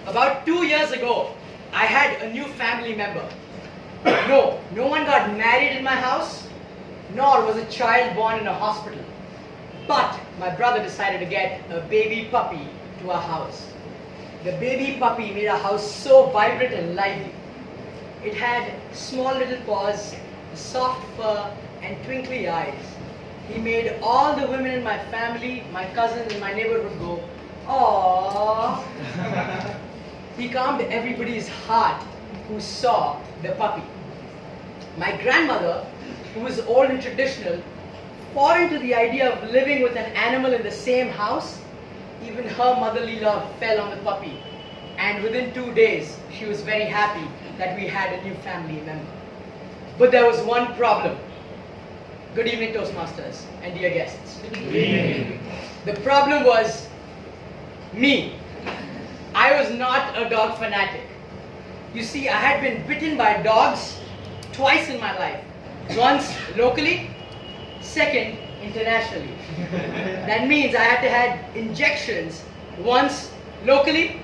About 2 years ago, I had a new family member. No one got married in my house, nor was a child born in a hospital. But my brother decided to get a baby puppy to our house. The baby puppy made our house so vibrant and lively. It had small little paws, soft fur, and twinkly eyes. He made all the women in my family, my cousins in my neighborhood go, "Aww." He calmed everybody's heart who saw the puppy. My grandmother, who was old and traditional, fought into the idea of living with an animal in the same house. Even her motherly love fell on the puppy. And within 2 days, she was very happy that we had a new family member. But there was one problem. Good evening, Toastmasters and dear guests. Good evening. The problem was me. I was not a dog fanatic. You see, I had been bitten by dogs twice in my life. Once locally, second internationally. That means I had to have injections once locally,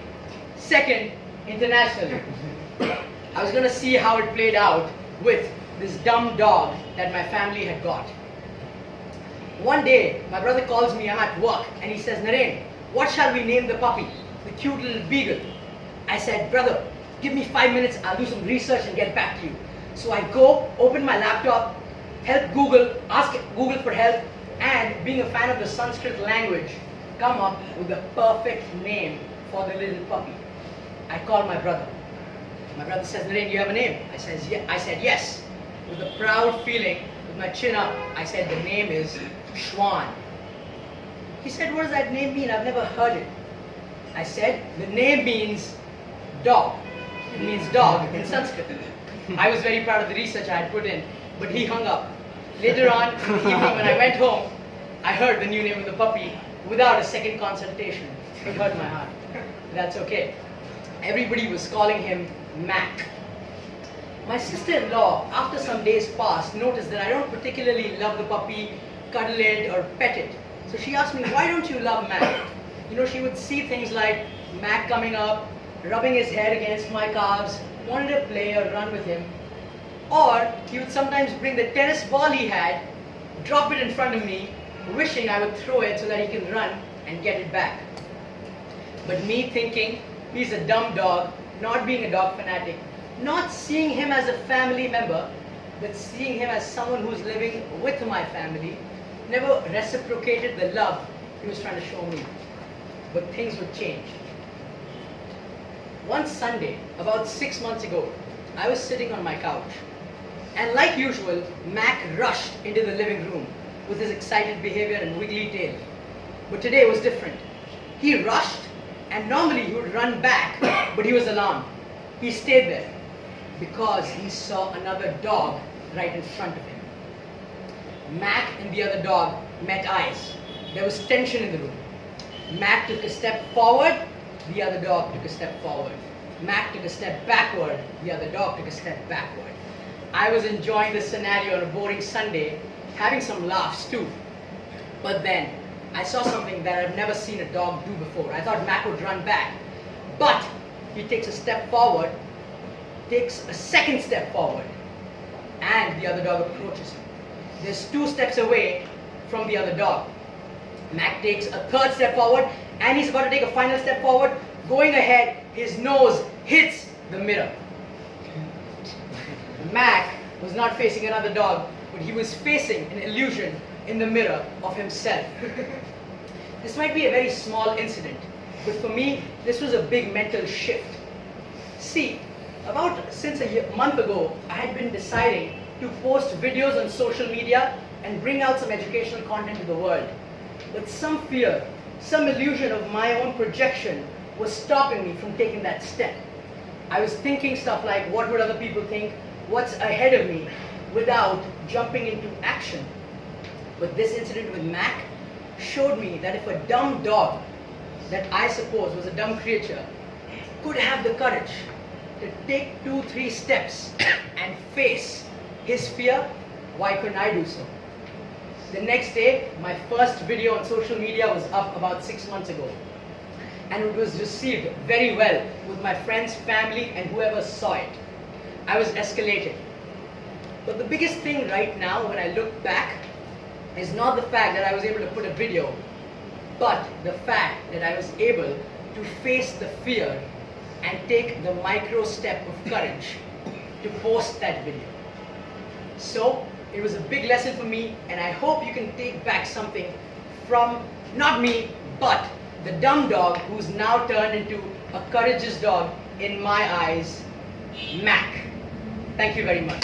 second internationally. I was going to see how it played out with this dumb dog that my family had got. One day, my brother calls me, I'm at work, and he says, "Naren, what shall we name the puppy? The cute little beagle." I said, "Brother, give me 5 minutes, I'll do some research and get back to you." So I go, open my laptop, help Google, ask Google for help, and being a fan of the Sanskrit language, come up with the perfect name for the little puppy. I call my brother. My brother says, "Naren, do you have a name?" I said, "Yes." With a proud feeling, with my chin up, I said, "The name is Schwan." He said, "What does that name mean? I've never heard it." I said, "The name means dog. It means dog in Sanskrit." I was very proud of the research I had put in, but he hung up. Later on in the evening when I went home, I heard the new name of the puppy without a second consultation. It hurt my heart. That's okay. Everybody was calling him Mac. My sister-in-law, after some days passed, noticed that I don't particularly love the puppy, cuddle it, or pet it. So she asked me, "Why don't you love Mac?" You know, she would see things like Mac coming up, rubbing his head against my calves, wanted to play or run with him. Or he would sometimes bring the tennis ball he had, drop it in front of me, wishing I would throw it so that he can run and get it back. But me thinking he's a dumb dog, not being a dog fanatic, not seeing him as a family member, but seeing him as someone who's living with my family, never reciprocated the love he was trying to show me. But things would change. One Sunday, about 6 months ago, I was sitting on my couch, and like usual, Mac rushed into the living room with his excited behavior and wiggly tail. But today was different. He rushed, and normally he would run back, but he was alarmed. He stayed there because he saw another dog right in front of him. Mac and the other dog met eyes. There was tension in the room. Mac took a step forward, the other dog took a step forward. Mac took a step backward, the other dog took a step backward. I was enjoying this scenario on a boring Sunday, having some laughs too. But then, I saw something that I've never seen a dog do before. I thought Mac would run back. But he takes a step forward, takes a second step forward, and the other dog approaches him. There's 2 steps away from the other dog. Mac takes a 3rd step forward, and he's about to take a final step forward. Going ahead, his nose hits the mirror. Mac was not facing another dog, but he was facing an illusion in the mirror of himself. This might be a very small incident, but for me, this was a big mental shift. See, since a month ago, I had been deciding to post videos on social media and bring out some educational content to the world. But some fear, some illusion of my own projection was stopping me from taking that step. I was thinking stuff like, what would other people think? What's ahead of me? Without jumping into action. But this incident with Mac showed me that if a dumb dog, that I suppose was a dumb creature, could have the courage to take 2-3 steps and face his fear, why couldn't I do so? The next day, my first video on social media was up about 6 months ago. and it was received very well with my friends, family, and whoever saw it. I was escalated. But the biggest thing right now when I look back is not the fact that I was able to put a video, but the fact that I was able to face the fear and take the micro step of courage to post that video. So it was a big lesson for me, and I hope you can take back something from not me, but the dumb dog who's now turned into a courageous dog in my eyes, Mac. Thank you very much.